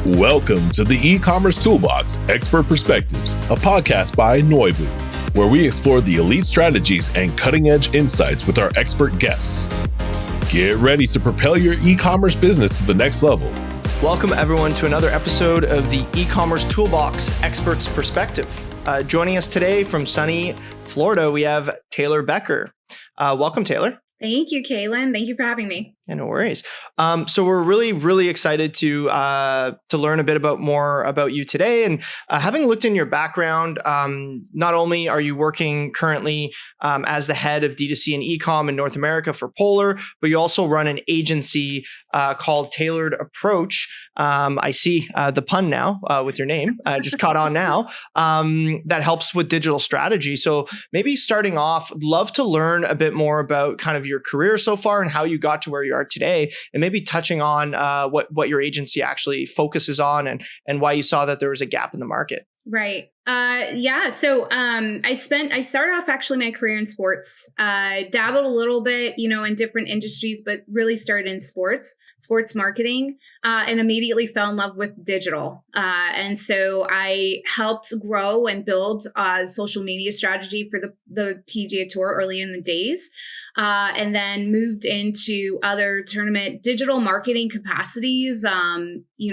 Welcome to the Ecommerce Toolbox Expert Perspectives, a podcast by Noibu, where we explore the elite strategies and cutting-edge insights with our expert guests. Get ready to propel your e-commerce business to the next level. Welcome everyone to another episode of the Ecommerce Toolbox Experts Perspective. Joining us today from sunny Florida, we have Taylor Becker. Welcome, Taylor. Thank you, Kailin. Thank you for having me. Yeah, no worries. So we're really excited to learn a bit more about you today. And having looked in your background, not only are you working currently as the head of DTC and Ecom in North America for Polar, but you also run an agency called Tailored Approach. I see the pun now with your name, just caught on now, that helps with digital strategy. So maybe starting off, love to learn a bit more about kind of your career so far and how you got to where you are today, and maybe touching on what your agency actually focuses on and why you saw that there was a gap in the market. Right. So I started off actually my career in sports, dabbled a little bit, in different industries, but really started in sports marketing, and immediately fell in love with digital. And so I helped grow and build a social media strategy for the PGA Tour early in the days, and then moved into other tournament digital marketing capacities,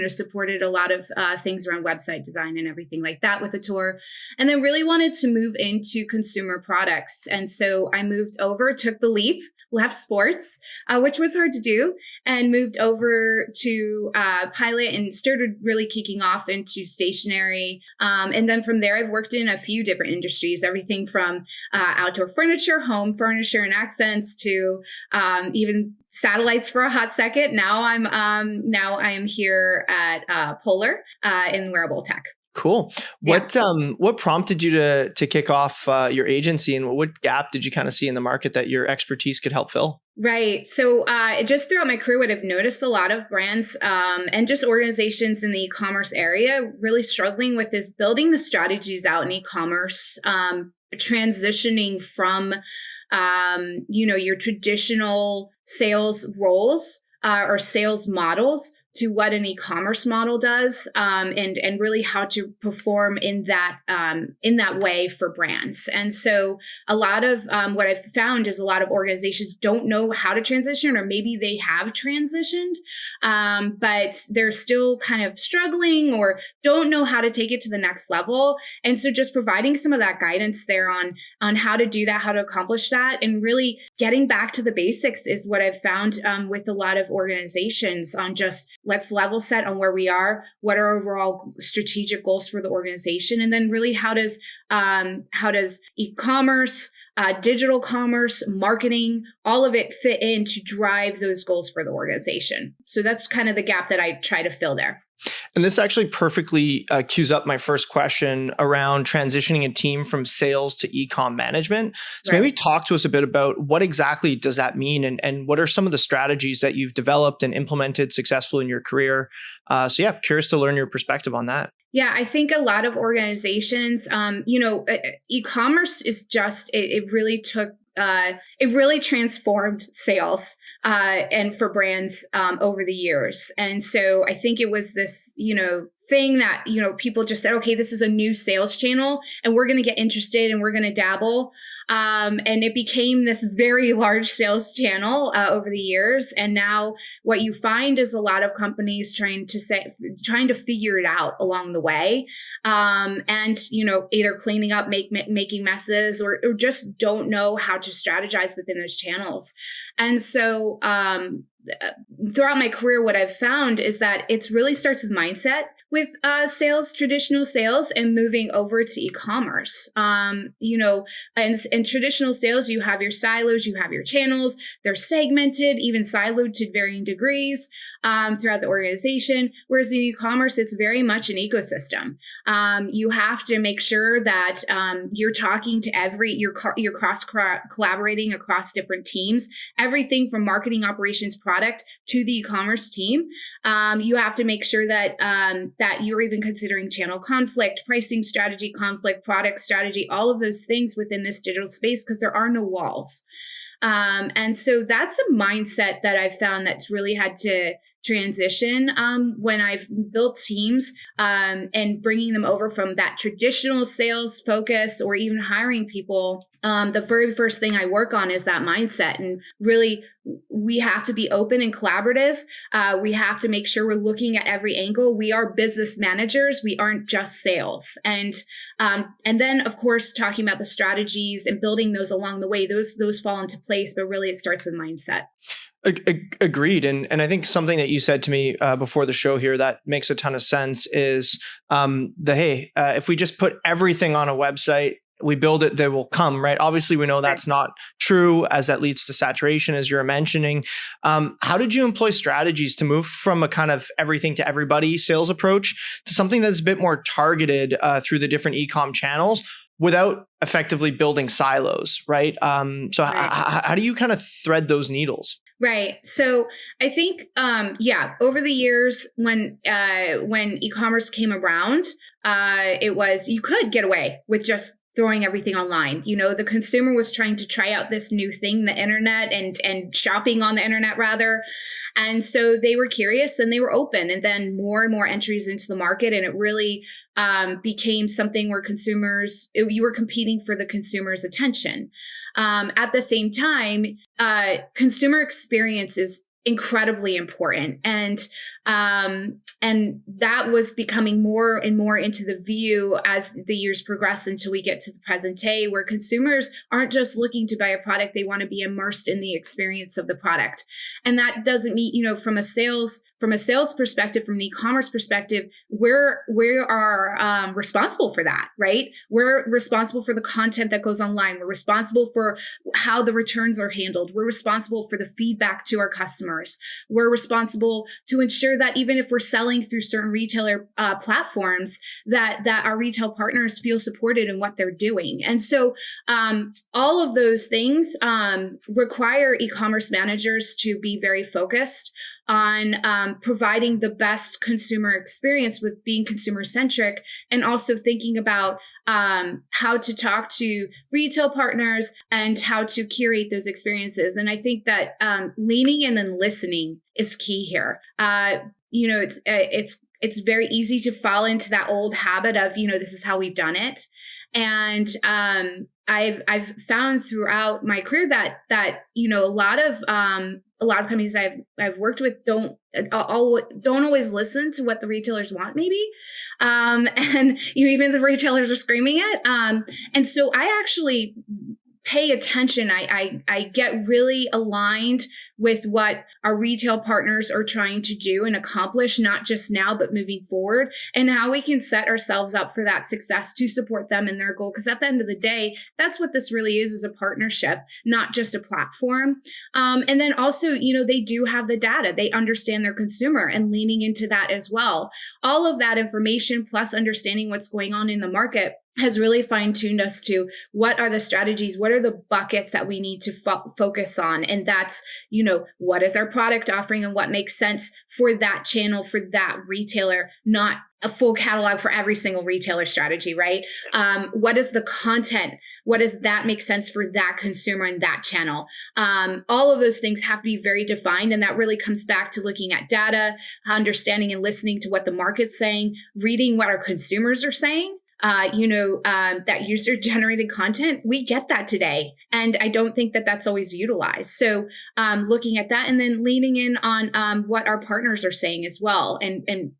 supported a lot of things around website design and everything like that with the tour. And then really wanted to move into consumer products. And so I moved over, took the leap, left sports, which was hard to do, and moved over to pilot and started really kicking off into stationery. And then from there, I've worked in a few different industries, everything from outdoor furniture, home furniture and accents, to even satellites for a hot second. Now I am here at Polar in wearable tech. Cool. What prompted you to kick off your agency, and what gap did you kind of see in the market that your expertise could help fill? Right. So just throughout my career, what I've noticed a lot of brands and just organizations in the e-commerce area really struggling with is building the strategies out in e-commerce, transitioning from your traditional sales roles or sales models to what an e-commerce model does, and really how to perform in that way for brands. And so a lot of what I've found is a lot of organizations don't know how to transition, or maybe they have transitioned, but they're still kind of struggling or don't know how to take it to the next level. And so just providing some of that guidance there on how to do that, how to accomplish that, and really getting back to the basics is what I've found with a lot of organizations on just let's level set on where we are, what are overall strategic goals for the organization, and then really how does e-commerce, digital commerce, marketing, all of it fit in to drive those goals for the organization. So that's kind of the gap that I try to fill there. And this actually perfectly cues up my first question around transitioning a team from sales to e-com management. So maybe talk to us a bit about what exactly does that mean, and what are some of the strategies that you've developed and implemented successfully in your career? Curious to learn your perspective on that. Yeah, I think a lot of organizations, e-commerce is just, it really transformed sales and for brands over the years. And so I think it was this, thing that, people just said, okay, this is a new sales channel and we're going to get interested and we're going to dabble. And it became this very large sales channel over the years. And now what you find is a lot of companies trying to figure it out along the way. And, either cleaning up, making messes, or just don't know how to strategize within those channels. And so, throughout my career, what I've found is that it really starts with mindset with sales, traditional sales, and moving over to e-commerce. And in traditional sales, you have your silos, you have your channels, they're segmented, even siloed to varying degrees throughout the organization. Whereas in e-commerce, it's very much an ecosystem. You have to make sure that you're talking to you're cross collaborating across different teams, everything from marketing, operations, product to the e-commerce team. You have to make sure that that you're even considering channel conflict, pricing strategy conflict, product strategy, all of those things within this digital space, because there are no walls. And so that's a mindset that I've found that's really had to transition when I've built teams and bringing them over from that traditional sales focus or even hiring people. The very first thing I work on is that mindset. And really, we have to be open and collaborative. We have to make sure we're looking at every angle. We are business managers. We aren't just sales. And then, of course, talking about the strategies and building those along the way, those fall into place. But really, it starts with mindset. Agreed. And I think something that you said to me before the show here that makes a ton of sense is if we just put everything on a website, we build it, they will come, right? Obviously, we know that's not true, as that leads to saturation, as you're mentioning. How did you employ strategies to move from a kind of everything to everybody sales approach to something that's a bit more targeted through the different e-com channels without effectively building silos, right? How do you kind of thread those needles? Right. So I think, over the years when e-commerce came around, it was, you could get away with just throwing everything online. The consumer was trying to try out this new thing, the internet and shopping on the internet rather. And so they were curious and they were open, and then more and more entries into the market. And it really became something where you were competing for the consumer's attention. At the same time, consumer experience is incredibly important. And that was becoming more and more into the view as the years progress until we get to the present day, where consumers aren't just looking to buy a product, they want to be immersed in the experience of the product. And that doesn't mean, from a sales perspective, from an e-commerce perspective, we are responsible for that, right? We're responsible for the content that goes online. We're responsible for how the returns are handled. We're responsible for the feedback to our customers. We're responsible to ensure that even if we're selling through certain retailer platforms, that our retail partners feel supported in what they're doing. And so all of those things require e-commerce managers to be very focused on providing the best consumer experience with being consumer centric, and also thinking about how to talk to retail partners and how to curate those experiences. And I think that leaning in and listening is key here. It's very easy to fall into that old habit of, this is how we've done it. And I've found throughout my career that a lot of companies I've worked with don't always listen to what the retailers want, maybe, and even the retailers are screaming it. And so I actually pay attention. I get really aligned with what our retail partners are trying to do and accomplish, not just now, but moving forward, and how we can set ourselves up for that success to support them in their goal. Because at the end of the day, that's what this really is a partnership, not just a platform. And then also, they do have the data. They understand their consumer, and leaning into that as well. All of that information, plus understanding what's going on in the market, has really fine-tuned us to what are the strategies, what are the buckets that we need to focus on. And that's, what is our product offering and what makes sense for that channel, for that retailer, not a full catalog for every single retailer strategy, right? What is the content? What does that make sense for that consumer and that channel? All of those things have to be very defined. And that really comes back to looking at data, understanding and listening to what the market's saying, reading what our consumers are saying. That user-generated content, we get that today. And I don't think that that's always utilized. So looking at that, and then leaning in on what our partners are saying as well. And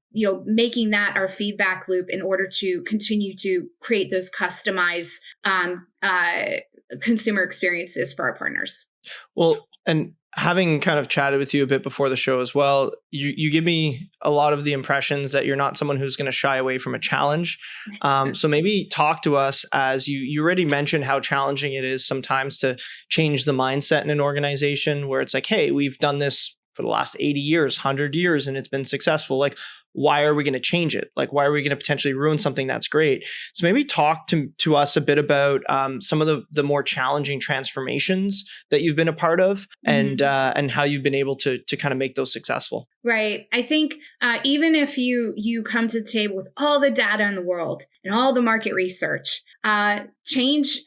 making that our feedback loop in order to continue to create those customized consumer experiences for our partners. Well, and having kind of chatted with you a bit before the show as well, you give me a lot of the impressions that you're not someone who's going to shy away from a challenge. So maybe talk to us, as you already mentioned how challenging it is sometimes to change the mindset in an organization where it's like, hey, we've done this for the last 80 years, 100 years, and it's been successful. Like, why are we going to change it? Like, why are we going to potentially ruin something that's great? So maybe talk to us a bit about some of the more challenging transformations that you've been a part of, and how you've been able to kind of make those successful. Right. I think even if you come to the table with all the data in the world and all the market research, change,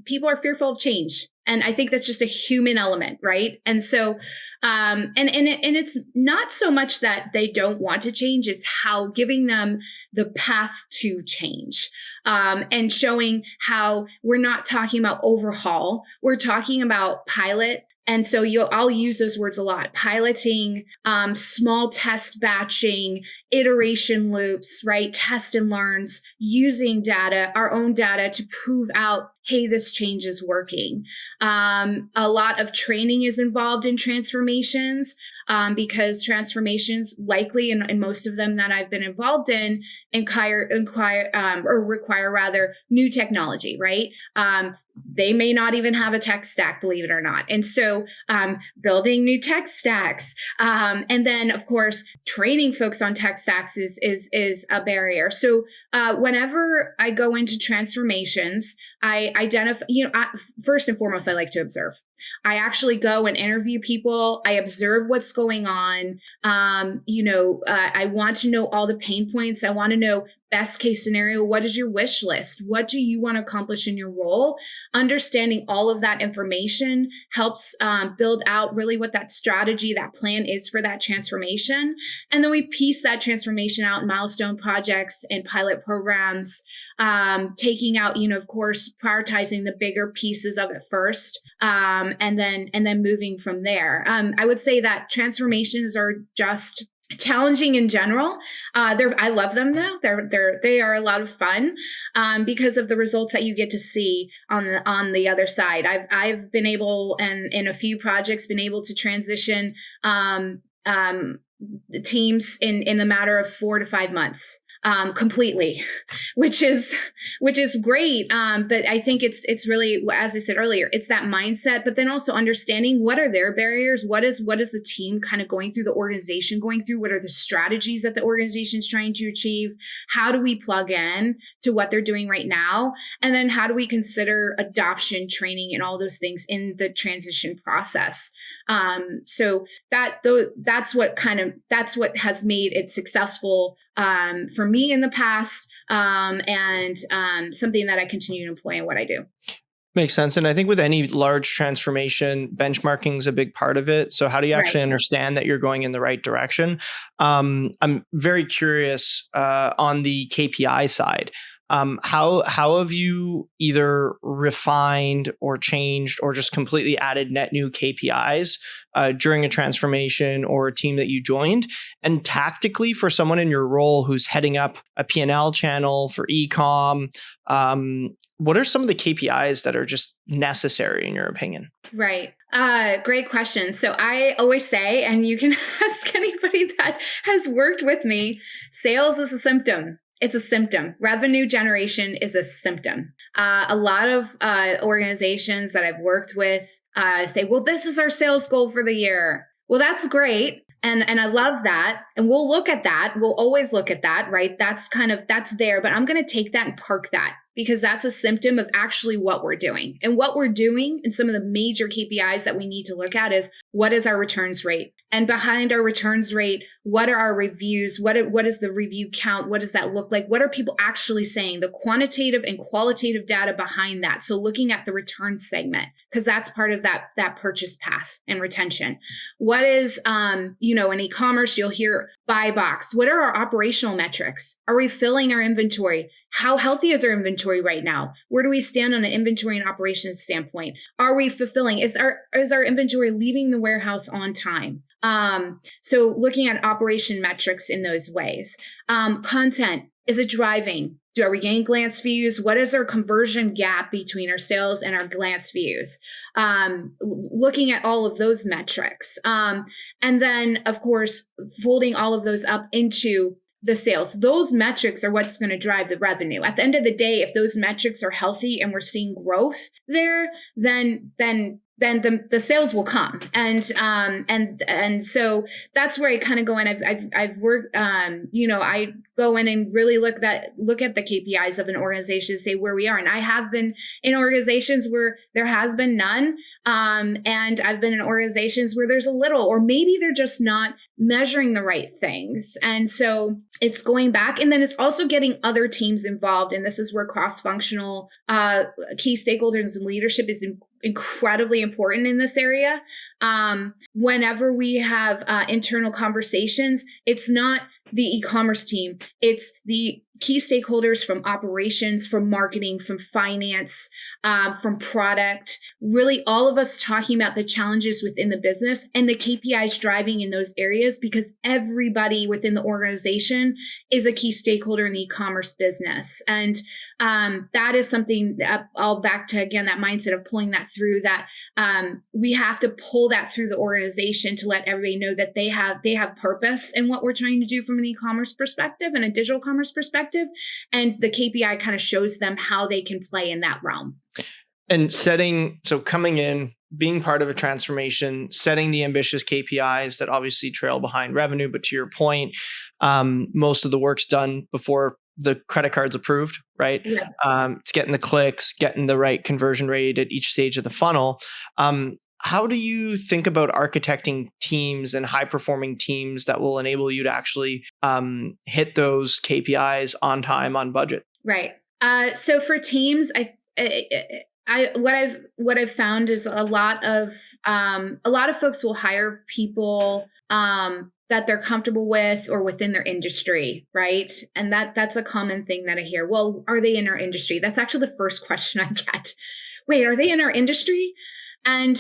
people are fearful of change. And I think that's just a human element, right? And so, and it's not so much that they don't want to change; it's how giving them the path to change, and showing how we're not talking about overhaul, we're talking about pilot. And so I'll use those words a lot: piloting, small test batching, iteration loops, right? Test and learns, using data, our own data to prove out, hey, this change is working. A lot of training is involved in transformations, because transformations likely, and most of them that I've been involved in, require rather new technology, right? They may not even have a tech stack, believe it or not. And so building new tech stacks, and then of course, training folks on tech stacks is a barrier. So whenever I go into transformations, I identify, first and foremost, I like to observe. I actually go and interview people. I observe what's going on. I want to know all the pain points. I want to know best case scenario. What is your wish list? What do you want to accomplish in your role? Understanding all of that information helps build out really what that strategy, that plan is for that transformation. And then we piece that transformation out in milestone projects and pilot programs, taking out, of course, prioritizing the bigger pieces of it first, and then moving from there. I would say that transformations are just challenging in general. I love them though. They are a lot of fun, because of the results that you get to see on the other side. I've been able, and in a few projects, been able to transition the teams in the matter of 4 to 5 months. Completely, which is great. But I think it's really, as I said earlier, it's that mindset, but then also understanding what are their barriers? What is the team kind of going through, the organization going through? What are the strategies that the organization is trying to achieve? How do we plug in to what they're doing right now? And then how do we consider adoption, training, and all those things in the transition process? So that's what has made it successful, for me in the past, and something that I continue to employ in what I do. Makes sense. And I think with any large transformation, benchmarking is a big part of it. So how do you actually understand that you're going in the right direction? I'm very curious on the KPI side. How have you either refined or changed or just completely added net new KPIs during a transformation or a team that you joined? And tactically, for someone in your role who's heading up a P&L channel for e-com, what are some of the KPIs that are just necessary in your opinion? Right. Great question. So I always say, and you can ask anybody that has worked with me, sales is a symptom. It's a symptom. Revenue generation is a symptom. A lot of organizations that I've worked with say, well, this is our sales goal for the year. Well, that's great. And I love that. And we'll look at that. We'll always look at that, right? That's there. But I'm going to take that and park that, because that's a symptom of actually what we're doing. And what we're doing, and some of the major KPIs that we need to look at, is what is our returns rate? And behind our returns rate, what are our reviews? What is the review count? What does that look like? What are people actually saying? The quantitative and qualitative data behind that. So looking at the return segment, because that's part of that purchase path and retention. What is, in e-commerce, you'll hear buy box. What are our operational metrics? Are we filling our inventory? How healthy is our inventory right now? Where do we stand on an inventory and operations standpoint? Are we fulfilling? Is our inventory leaving the warehouse on time? So looking at operation metrics in those ways. Content, is it driving? Are we getting glance views? What is our conversion gap between our sales and our glance views? Looking at all of those metrics. And then, of course, folding all of those up into the sales. Those metrics are what's going to drive the revenue. At the end of the day, if those metrics are healthy and we're seeing growth there, then the sales will come. And so that's where I kind of go in. I've worked, I go in and really look at the KPIs of an organization to say where we are. And I have been in organizations where there has been none. And I've been in organizations where there's a little, or maybe they're just not measuring the right things. And so it's going back, and then it's also getting other teams involved. And this is where cross-functional key stakeholders and leadership is incredibly important in this area. Whenever we have internal conversations, it's not the e-commerce team. It's the key stakeholders from operations, from marketing, from finance, from product, really all of us talking about the challenges within the business and the KPIs driving in those areas, because everybody within the organization is a key stakeholder in the e-commerce business. And that is something that I'll back to, again, that mindset of pulling that through, that we have to pull that through the organization to let everybody know that they have purpose in what we're trying to do from an e-commerce perspective and a digital commerce perspective. And the KPI kind of shows them how they can play in that realm. And coming in, being part of a transformation, setting the ambitious KPIs that obviously trail behind revenue. But to your point, most of the work's done before the credit card's approved, right? Yeah. It's getting the clicks, getting the right conversion rate at each stage of the funnel. How do you think about architecting teams and high-performing teams that will enable you to actually hit those KPIs on time, on budget? Right. So for teams, what I've found is a lot of folks will hire people that they're comfortable with or within their industry, right? And that's a common thing that I hear. Well, are they in our industry? That's actually the first question I get. Wait, are they in our industry? And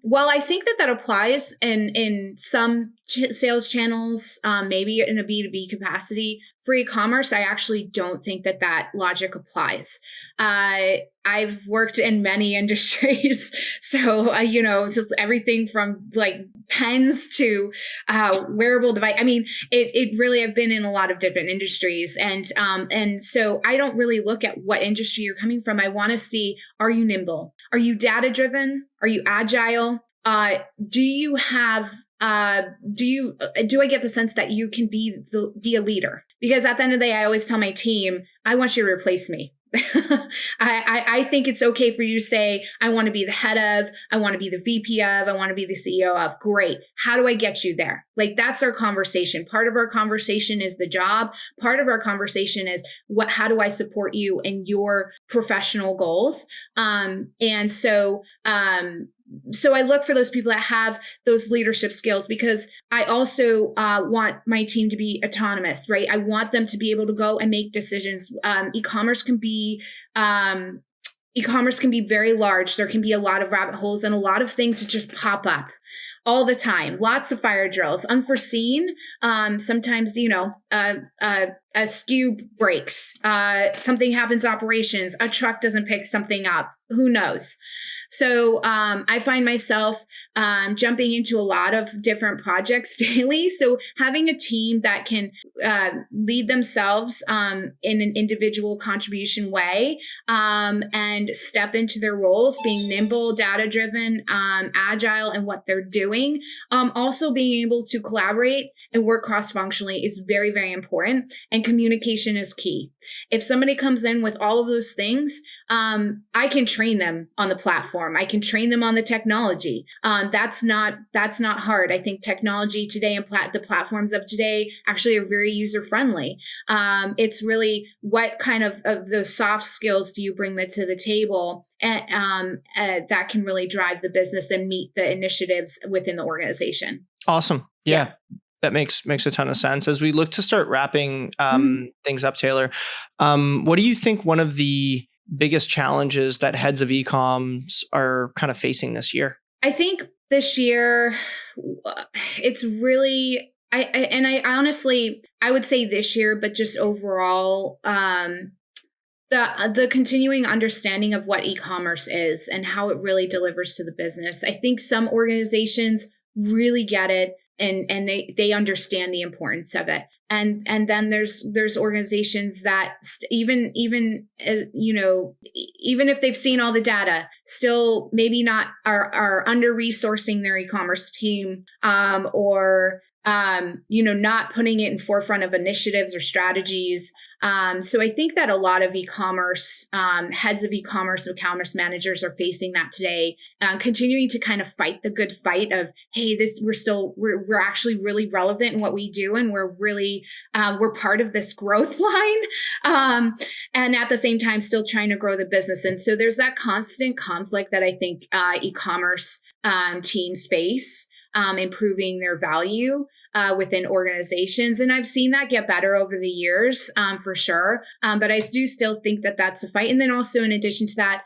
while I think that applies in some sales channels, maybe in a B2B capacity, for e-commerce, I actually don't think that logic applies. I've worked in many industries, so it's everything from like pens to wearable device. I mean, it really, I've been in a lot of different industries, and so I don't really look at what industry you're coming from. I want to see: are you nimble? Are you data driven? Are you agile? Do you have? Do I get the sense that you can be a leader? Because at the end of the day, I always tell my team, I want you to replace me. I think it's okay for you to say, I want to be the head of, I want to be the VP of, I want to be the CEO of. Great. How do I get you there? Like, that's our conversation. Part of our conversation is the job. Part of our conversation is how do I support you in your professional goals? So I look for those people that have those leadership skills, because I also want my team to be autonomous, right? I want them to be able to go and make decisions. E-commerce can be very large. There can be a lot of rabbit holes and a lot of things that just pop up all the time. Lots of fire drills, unforeseen. Sometimes, a SKU breaks, something happens operations, a truck doesn't pick something up. Who knows? So I find myself jumping into a lot of different projects daily. So having a team that can lead themselves in an individual contribution way and step into their roles, being nimble, data-driven, agile in what they're doing. Also being able to collaborate and work cross-functionally is very, very important. And communication is key. If somebody comes in with all of those things, I can train them on the platform. I can train them on the technology. That's not hard. I think technology today and the platforms of today actually are very user friendly. It's really what kind of those soft skills do you bring to the table, and that can really drive the business and meet the initiatives within the organization. Awesome. Yeah. That makes a ton of sense. As we look to start wrapping things up, Taylor, what do you think one of the biggest challenges that heads of e-coms are kind of facing this year? I think this year, it's really, I honestly, I would say this year, but just overall, the continuing understanding of what e-commerce is and how it really delivers to the business. I think some organizations really get it. And they understand the importance of it. And then there's organizations that even if they've seen all the data, still maybe not are under resourcing their e-commerce team, or not putting it in forefront of initiatives or strategies. So I think that a lot of e-commerce, heads of e-commerce, e-commerce managers are facing that today, continuing to kind of fight the good fight of, hey, we're actually really relevant in what we do. And we're really, we're part of this growth line. And at the same time, still trying to grow the business. And so there's that constant conflict that I think, e-commerce, teams face, improving their value within organizations. And I've seen that get better over the years, for sure. But I do still think that that's a fight. And then also in addition to that,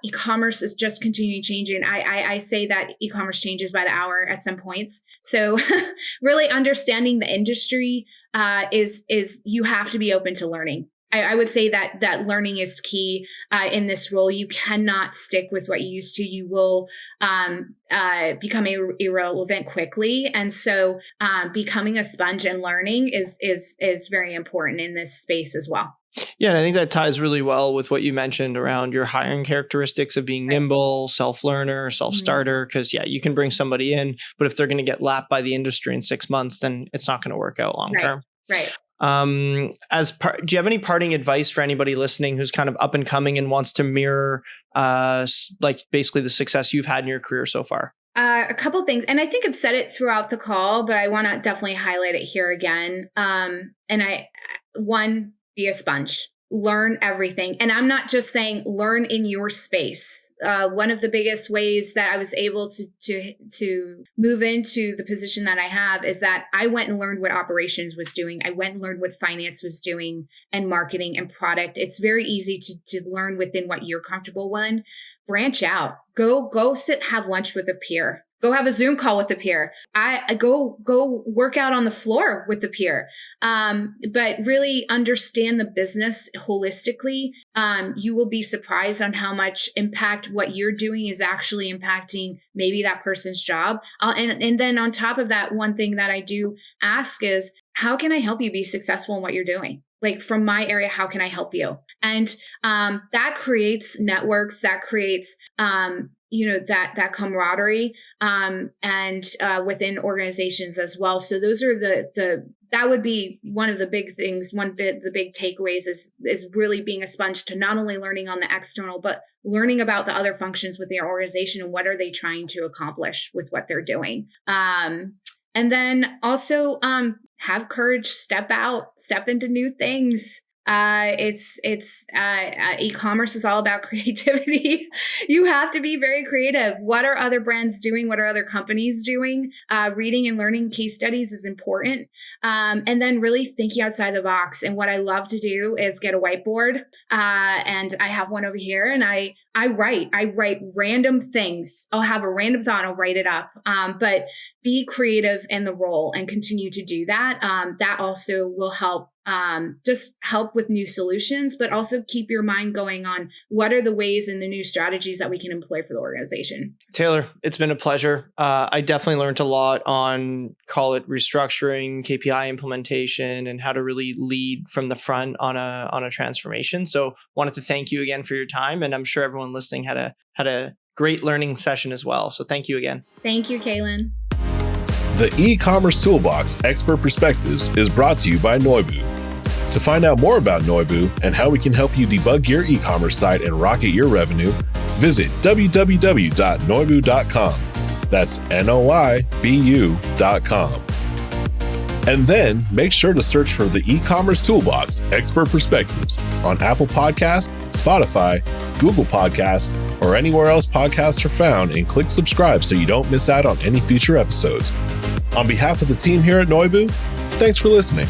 e-commerce is just continuing changing. I say that e-commerce changes by the hour at some points. So really understanding the industry is you have to be open to learning. I would say that learning is key in this role. You cannot stick with what you used to. You will become irrelevant quickly. And so becoming a sponge and learning is very important in this space as well. Yeah, and I think that ties really well with what you mentioned around your hiring characteristics of being nimble, self-learner, self-starter, because you can bring somebody in, but if they're going to get lapped by the industry in 6 months, then it's not going to work out long term. Right. Do you have any parting advice for anybody listening who's kind of up and coming and wants to mirror, basically the success you've had in your career so far? A couple things, and I think I've said it throughout the call, but I want to definitely highlight it here again. One, be a sponge. Learn everything. And I'm not just saying learn in your space. One of the biggest ways that I was able to move into the position that I have is that I went and learned what operations was doing. I went and learned what finance was doing and marketing and product. It's very easy to learn within what you're comfortable in. Branch out. Go sit, have lunch with a peer. Go have a Zoom call with the peer. I go work out on the floor with the peer. But really understand the business holistically. You will be surprised on how much impact what you're doing is actually impacting maybe that person's job. And then on top of that, one thing that I do ask is, how can I help you be successful in what you're doing? Like from my area, how can I help you? And that creates networks, that creates that camaraderie and within organizations as well. So those are that would be one of the big things. The big takeaways is really being a sponge to not only learning on the external, but learning about the other functions within your organization and what are they trying to accomplish with what they're doing. And then also have courage, step into new things. E-commerce is all about creativity. You have to be very creative. What are other brands doing? What are other companies doing? Reading and learning case studies is important. And then really thinking outside the box. And what I love to do is get a whiteboard. And I have one over here, and I write random things. I'll have a random thought and I'll write it up. But be creative in the role and continue to do that. That also will help just help with new solutions, but also keep your mind going on what are the ways and the new strategies that we can employ for the organization. Taylor, it's been a pleasure. I definitely learned a lot on, call it restructuring, KPI implementation, and how to really lead from the front on a transformation. So wanted to thank you again for your time. And I'm sure everyone listening had a great learning session as well. So thank you again. Thank you, Kailin. The e-commerce toolbox expert perspectives is brought to you by Noibu. To find out more about Noibu and how we can help you debug your e-commerce site and rocket your revenue, visit www.noibu.com. That's Noibu.com. And then make sure to search for the e-commerce toolbox expert perspectives on Apple Podcasts, Spotify, Google Podcasts, or anywhere else podcasts are found, and click subscribe so you don't miss out on any future episodes. On behalf of the team here at Noibu, thanks for listening.